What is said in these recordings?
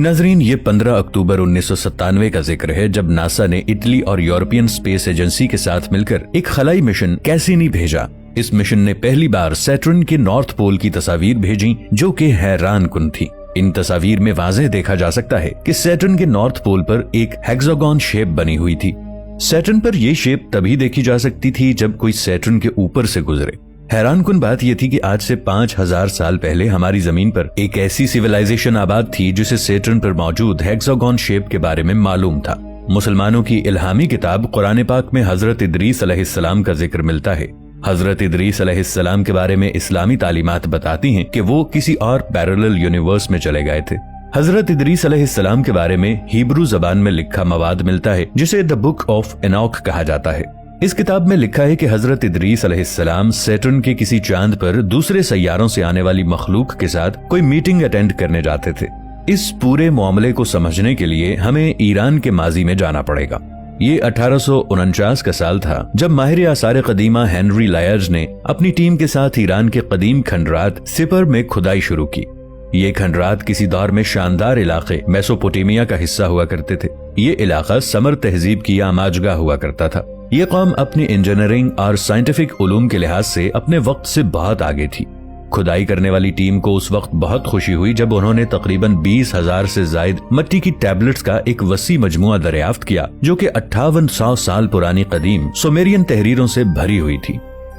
नाजरीन, ये 15 अक्टूबर 1997 का जिक्र है जब नासा ने इटली और यूरोपियन स्पेस एजेंसी के साथ मिलकर एक खलाई मिशन कैसिनी भेजा। इस मिशन ने पहली बार सैटर्न के नॉर्थ पोल की तस्वीर भेजी जो कि हैरान कुन थी। इन तस्वीर में वाज़ेह देखा जा सकता है कि सैटर्न के नॉर्थ पोल पर एक हेक्सागोन शेप बनी हुई थी। सैटर्न पर यह शेप तभी देखी जा सकती थी जब कोई सैटर्न के ऊपर से गुजरे। हैरान कुन बात यह थी कि आज से 5000 साल पहले हमारी जमीन पर एक ऐसी सिविलाइजेशन आबाद थी जिसे सैटर्न पर मौजूद हेक्सागोन शेप के बारे में मालूम था। मुसलमानों की इल्हामी किताब कुरान पाक में हजरत इदरीस अलैहिस्सलाम का जिक्र मिलता है। हजरत इदरीस अलैहिस्सलाम के बारे में इस्लामी तालीमात बताती हैं कि वो किसी और पैरेलल यूनिवर्स में चले गए थे। हजरत इदरीस अलैहिस्सलाम के बारे में हिब्रू जबान में लिखा मवाद मिलता है जिसे द बुक ऑफ एनॉक कहा जाता है। इस किताब में लिखा है कि हजरत इदरीस अलैहिस्सलाम सैटर्न के किसी चांद पर दूसरे सैयारों से आने वाली मखलूक के साथ कोई मीटिंग अटेंड करने जाते थे। इस पूरे मामले को समझने के लिए हमें ईरान के माजी में जाना पड़ेगा। ये 1849 का साल था जब माहिर आसार कदीमा हेनरी लायर्स ने अपनी टीम के साथ ईरान के कदीम खंडरात सिपर में खुदाई शुरू की। ये खंडरात किसी दौर में शानदार इलाके मेसोपोटामिया का हिस्सा हुआ करते थे। ये इलाका समर तहजीब की आमाजगा हुआ करता था। ये कौम अपनी इंजीनियरिंग और साइंटिफिक उलूम के लिहाज से अपने वक्त से बहुत आगे थी। खुदाई करने वाली टीम को उस वक्त बहुत खुशी हुई जब उन्होंने तकरीबन 20,000 से जायद मिट्टी की टैबलेट्स का एक वसी मजमुआ दरियाफ्त किया जो कि 5800 साल पुरानी कदीम सुमेरियन तहरीरों से भरी हुई थी।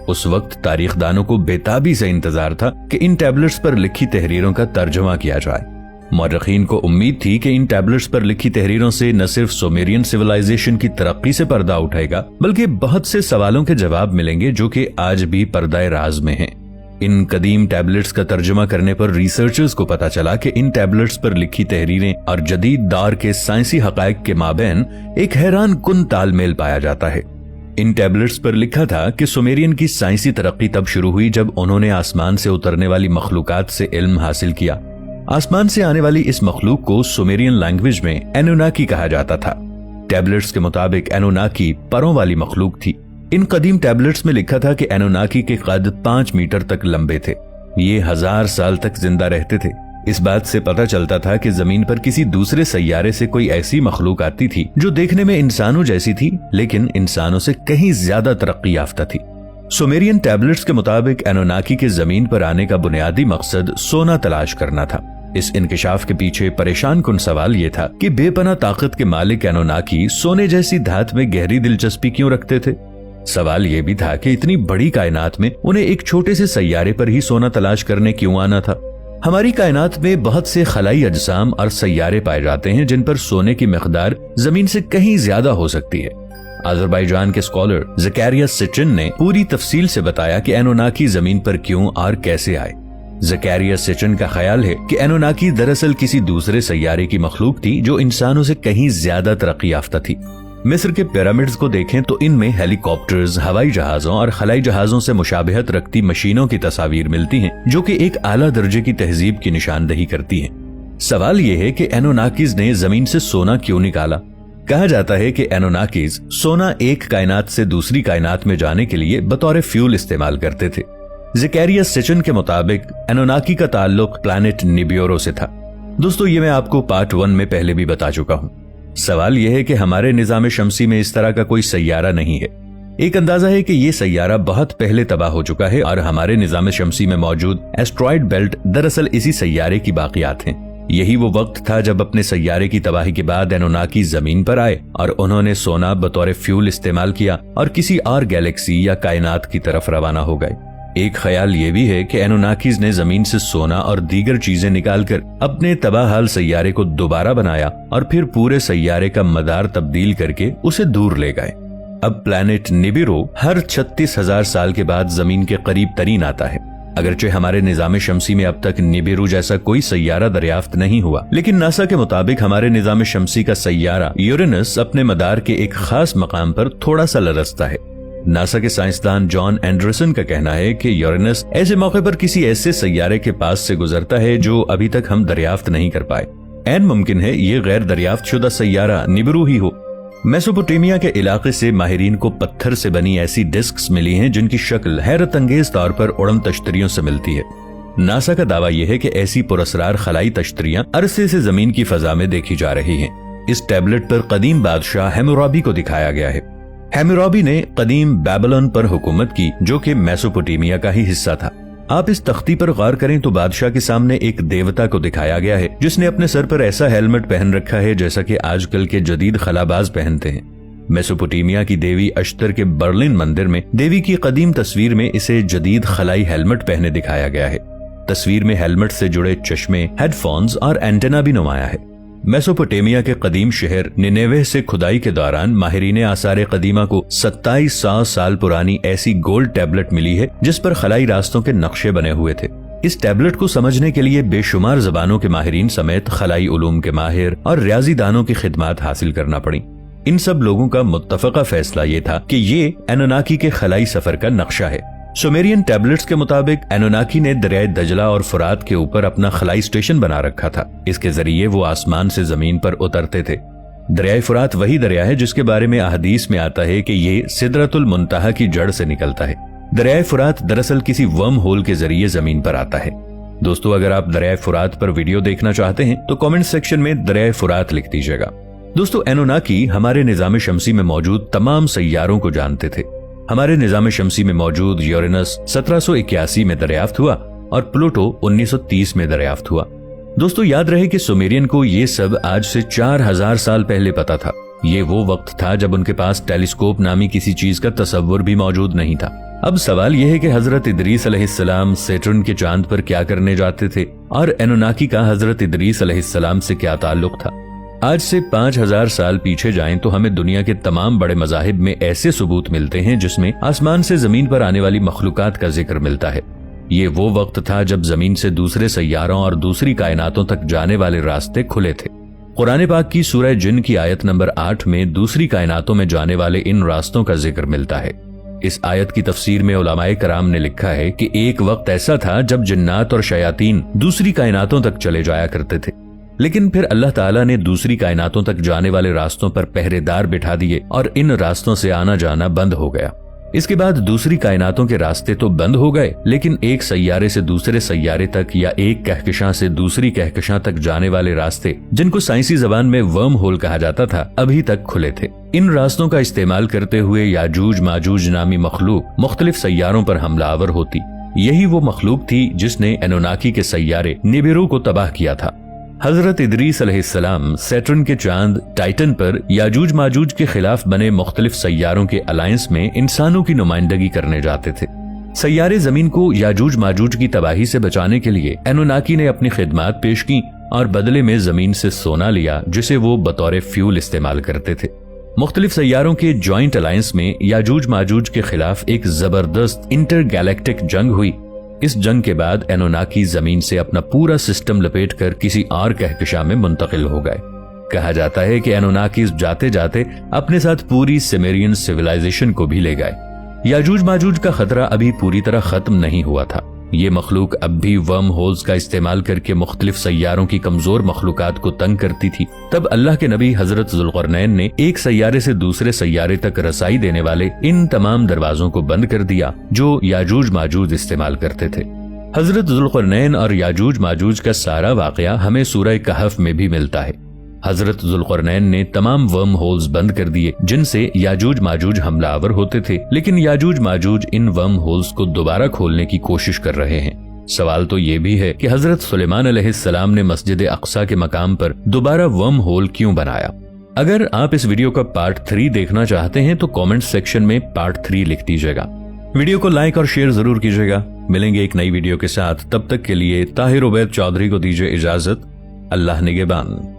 उस वक्त तारीखदानों को बेताबी से इंतजार था कि इन टैबलेट्स पर लिखी तहरीरों का तर्जुमा किया जाए। मौरखीन को उम्मीद थी कि इन टैबलेट्स पर लिखी तहरीरों से न सिर्फ सुमेरियन सिविलाइजेशन की तरक्की से पर्दा उठेगा बल्कि बहुत से सवालों के जवाब मिलेंगे जो कि आज भी पर्दाए राज में हैं। इन कदीम टैबलेट्स का तर्जुमा करने पर रिसर्चर्स को पता चला कि इन टैबलेट्स पर लिखी तहरीरें और जदीद दौर के साइंसी हकायक के माबैन एक हैरान कुन तालमेल पाया जाता है। इन टैबलेट्स पर लिखा था कि सुमेरियन की साइंसी तरक्की तब शुरू हुई जब उन्होंने आसमान से उतरने वाली मखलूकात से इल्म हासिल किया। आसमान से आने वाली इस मखलूक को सुमेरियन लैंग्वेज में एनुनाकी कहा जाता था। टैबलेट्स के मुताबिक एनुनाकी परों वाली मखलूक थी। इन कदीम टैबलेट्स में लिखा था कि एनुनाकी के कद 5 मीटर तक लंबे थे। ये 1000 साल तक जिंदा रहते थे। इस बात से पता चलता था कि जमीन पर किसी दूसरे सैयारे से कोई ऐसी मखलूक आती थी जो देखने में इंसानों जैसी थी लेकिन इंसानों से कहीं ज्यादा तरक्की याफ्ता थी। सुमेरियन टैबलेट्स के मुताबिक एनुनाकी के जमीन पर आने का बुनियादी मकसद सोना तलाश करना था। इस इंकिशाफ के पीछे परेशान कुन सवाल ये था कि बेपनाह ताकत के मालिक एनुनाकी सोने जैसी धात में गहरी दिलचस्पी क्यों रखते थे। सवाल ये भी था कि इतनी बड़ी कायनात में उन्हें एक छोटे से सैयारे पर ही सोना तलाश करने क्यों आना था। हमारी कायनात में बहुत से खलाई अजसाम और सैयारे पाए जाते हैं जिन पर सोने की मिकदार जमीन से कहीं ज्यादा हो सकती है। अजरबैजान के स्कॉलर ज़करिया सिचिन ने पूरी तफसील से बताया कि एनुनाकी जमीन पर क्यों और कैसे आए। ज़करिया सिचिन का ख्याल है कि एनुनाकी दरअसल किसी दूसरे सैयारे की मखलूक थी जो इंसानों से कहीं ज्यादा तरक्की याफ्ता थी। मिस्र के पिरामिड्स को देखें तो इनमें हेलीकॉप्टर्स, हवाई जहाजों और खलाई जहाजों से मुशाबहत रखती मशीनों की तस्वीर मिलती हैं जो कि एक आला दर्जे की तहजीब की निशानदही करती हैं। सवाल यह है कि एनुनाकीज ने जमीन से सोना क्यों निकाला। कहा जाता है कि एनुनाकीज सोना एक कायनात से दूसरी कायनात में जाने के लिए बतौर फ्यूल इस्तेमाल करते थे। ज़करिया सिचिन के मुताबिक एनुनाकी का ताल्लुक प्लैनेट निबियोरो से था। दोस्तों, ये मैं आपको पार्ट 1 में पहले भी बता चुका हूँ। सवाल यह है कि हमारे निजाम शमसी में इस तरह का कोई सैयारा नहीं है। एक अंदाजा है कि ये सैयारा बहुत पहले तबाह हो चुका है और हमारे निजाम शमसी में मौजूद एस्ट्रॉइड बेल्ट दरअसल इसी सैयारे की बाकियात हैं। यही वो वक्त था जब अपने सैयारे की तबाही के बाद एनुनाकी जमीन पर आए और उन्होंने सोना बतौर फ्यूल इस्तेमाल किया और किसी और गैलेक्सी या कायनात की तरफ रवाना हो गए। एक ख्याल ये भी है कि एनुनाकीज ने जमीन से सोना और दीगर चीजें निकालकर अपने तबाहाल सैयारे को दोबारा बनाया और फिर पूरे सैयारे का मदार तब्दील करके उसे दूर ले गए। अब प्लैनेट निबिरो हर 36,000 साल के बाद जमीन के करीब तरीन आता है। अगरचे हमारे निजाम शमसी में अब तक निबिरू जैसा कोई सैयारा दरियाफ्त नहीं हुआ, लेकिन नासा के मुताबिक हमारे निजाम शमसी का सैयारा यूरेनस अपने मदार के एक खास मकाम पर थोड़ा सा लरजता है। नासा के साइंसदान जॉन एंडरसन का कहना है कि यूरेनस ऐसे मौके पर किसी ऐसे सैयारे के पास से गुजरता है जो अभी तक हम दरियाफ्त नहीं कर पाए। ऐन मुमकिन है ये गैर दरियाफ्त शुदा सैयारा निबिरू ही हो। मेसोपोटामिया के इलाके से माहिरीन को पत्थर से बनी ऐसी डिस्क्स मिली हैं जिनकी शक्ल हैरत अंगेज तौर पर उड़न तश्तरियों से मिलती है। नासा का दावा यह है कि ऐसी पुरस्कार खलाई तश्तरियां अरसे से जमीन की फजा में देखी जा रही हैं। इस टैबलेट पर कदीम बादशाह हैम्मुराबी को दिखाया गया है। हैम्मुराबी ने कदीम बेबीलोन पर हुकूमत की, जो कि मेसोपोटामिया का ही हिस्सा था। आप इस तख्ती पर गौर करें तो बादशाह के सामने एक देवता को दिखाया गया है, जिसने अपने सर पर ऐसा हेलमेट पहन रखा है जैसा कि आजकल के जदीद खलाबाज पहनते हैं। मेसोपोटामिया की देवी अश्तर के बर्लिन मंदिर में देवी की कदीम तस्वीर में इसे जदीद खलाई हेलमेट पहने दिखाया गया है। तस्वीर में हेलमेट से जुड़े चश्मे, हेडफोन्स और एंटेना भी नुमाया है। मेसोपोटामिया के कदीम शहर निनेवे से खुदाई के दौरान माहिरीन आसार कदीमा को 2700 साल पुरानी ऐसी गोल्ड टैबलेट मिली है जिस पर खलाई रास्तों के नक्शे बने हुए थे। इस टैबलेट को समझने के लिए बेशुमार जबानों के माहिरीन समेत खलाई उलूम के माहिर और रियाजी दानों की खिदमत हासिल करना पड़ी। इन सब लोगों का मुत्तफका फैसला ये था कि ये एनोनाकी के खलाई सफर का नक्शा है। सुमेरियन टैबलेट्स के मुताबिक एनोनाकी ने दरियाए दजला और फुरात के ऊपर अपना खलाई स्टेशन बना रखा था। इसके जरिए वो आसमान से जमीन पर उतरते थे। दरियाए फुरात वही दरिया है जिसके बारे में अहदीस में आता है कि ये सिदरतुल मुंतहा की जड़ से निकलता है। दरियाए फुरात दरअसल किसी वर्म होल के जरिए जमीन पर आता है। दोस्तों, अगर आप दरियाए फुरात पर वीडियो देखना चाहते हैं तो कमेंट सेक्शन में दरियाए फुरात लिख दीजिएगा। दोस्तों, एनोनाकी हमारे निजाम शमसी में मौजूद तमाम सैयारों को जानते थे। हमारे निजाम शमसी में मौजूद यूरेनस 1781 में दरियाफ्त हुआ और प्लूटो 1930 में दरियाफ्त हुआ। दोस्तों, याद रहे कि सुमेरियन को ये सब आज से 4000 साल पहले पता था। ये वो वक्त था जब उनके पास टेलीस्कोप नामी किसी चीज का तसव्वुर भी मौजूद नहीं था। अब सवाल यह है कि हजरत इदरीस अलैहिस्सलाम सैटर्न के चांद पर क्या करने जाते थे और एनोनाकी का हजरत इदरीस अलैहिस्सलाम से क्या ताल्लुक था। आज से 5000 साल पीछे जाएं तो हमें दुनिया के तमाम बड़े मज़ाहिब में ऐसे सबूत मिलते हैं जिसमें आसमान से जमीन पर आने वाली मखलूकात का जिक्र मिलता है। ये वो वक्त था जब जमीन से दूसरे सैयारों और दूसरी कायनातों तक जाने वाले रास्ते खुले थे। कुरान पाक की सूरह जिन की आयत नंबर 8 में दूसरी कायनातों में जाने वाले इन रास्तों का जिक्र मिलता है। इस आयत की तफसीर में उलमाए कराम ने लिखा है कि एक वक्त ऐसा था जब जिन्नात और शयातीन दूसरी कायनातों तक चले जाया करते थे, लेकिन फिर अल्लाह ताला ने दूसरी कायनातों तक जाने वाले रास्तों पर पहरेदार बिठा दिए और इन रास्तों से आना जाना बंद हो गया। इसके बाद दूसरी कायनातों के रास्ते तो बंद हो गए, लेकिन एक सैयारे से दूसरे सैयारे तक या एक कहकशां से दूसरी कहकशां तक जाने वाले रास्ते, जिनको साइंसी जबान में वर्म होल कहा जाता था, अभी तक खुले थे। इन रास्तों का इस्तेमाल करते हुए याजूज माजूज नामी मखलूक मुख्तलिफ सैयारों पर हमलावर होती। यही वो मखलूक थी जिसने एनोनाकी के सैयारे निबिरू को तबाह किया था। हजरत इदरीस अलैहिस्सलाम सैटर्न के चांद टाइटन पर याजूज माजूज के खिलाफ बने मुख्तलिफ सैयारों के अलायंस में इंसानों की नुमाइंदगी करने जाते थे। सैयारे जमीन को याजूज माजूज की तबाही से बचाने के लिए एनोनाकी ने अपनी खिदमत पेश की और बदले में जमीन से सोना लिया, जिसे वो बतौर फ्यूल इस्तेमाल करते थे। मुख्तलिफ सैयारों के जॉइंट अलायंस में याजूज माजूज के खिलाफ एक जबरदस्त इंटर गैलेक्टिक जंग हुई। इस जंग के बाद एनोनाकी जमीन से अपना पूरा सिस्टम लपेटकर किसी और कहकशां में मुंतकिल हो गए। कहा जाता है कि एनोनाकी जाते जाते अपने साथ पूरी सुमेरियन सिविलाइजेशन को भी ले गए। याजूज माजूज का खतरा अभी पूरी तरह खत्म नहीं हुआ था। ये मखलूक अब भी वर्म होल्स का इस्तेमाल करके मुख्तलिफ सैयारों की कमजोर मखलूकात को तंग करती थी। तब अल्लाह के नबी हजरत जुल्करनैन ने एक सैयारे से दूसरे सैयारे तक रसाई देने वाले इन तमाम दरवाजों को बंद कर दिया जो याजूज माजूज इस्तेमाल करते थे। हजरत जुल्करनैन और याजूज माजूज का सारा वाकया हमें सूरह कहफ में भी मिलता है। हजरत जुल्करनैन ने तमाम वर्म होल्स बंद कर दिए जिनसे याजूज माजूज हमलावर होते थे, लेकिन याजूज माजूज इन वर्म होल्स को दोबारा खोलने की कोशिश कर रहे हैं। सवाल तो ये भी है कि हजरत सुलेमान अलैहिस्सलाम ने मस्जिद अक्सा के मकाम पर दोबारा वर्म होल क्यों बनाया। अगर आप इस वीडियो का पार्ट 3 देखना चाहते हैं तो कमेंट सेक्शन में पार्ट 3 लिख दीजिएगा। वीडियो को लाइक और शेयर जरूर कीजिएगा। मिलेंगे एक नई वीडियो के साथ, तब तक के लिए ताहिर उबैद चौधरी को दीजिए इजाजत। अल्लाह निगहबान।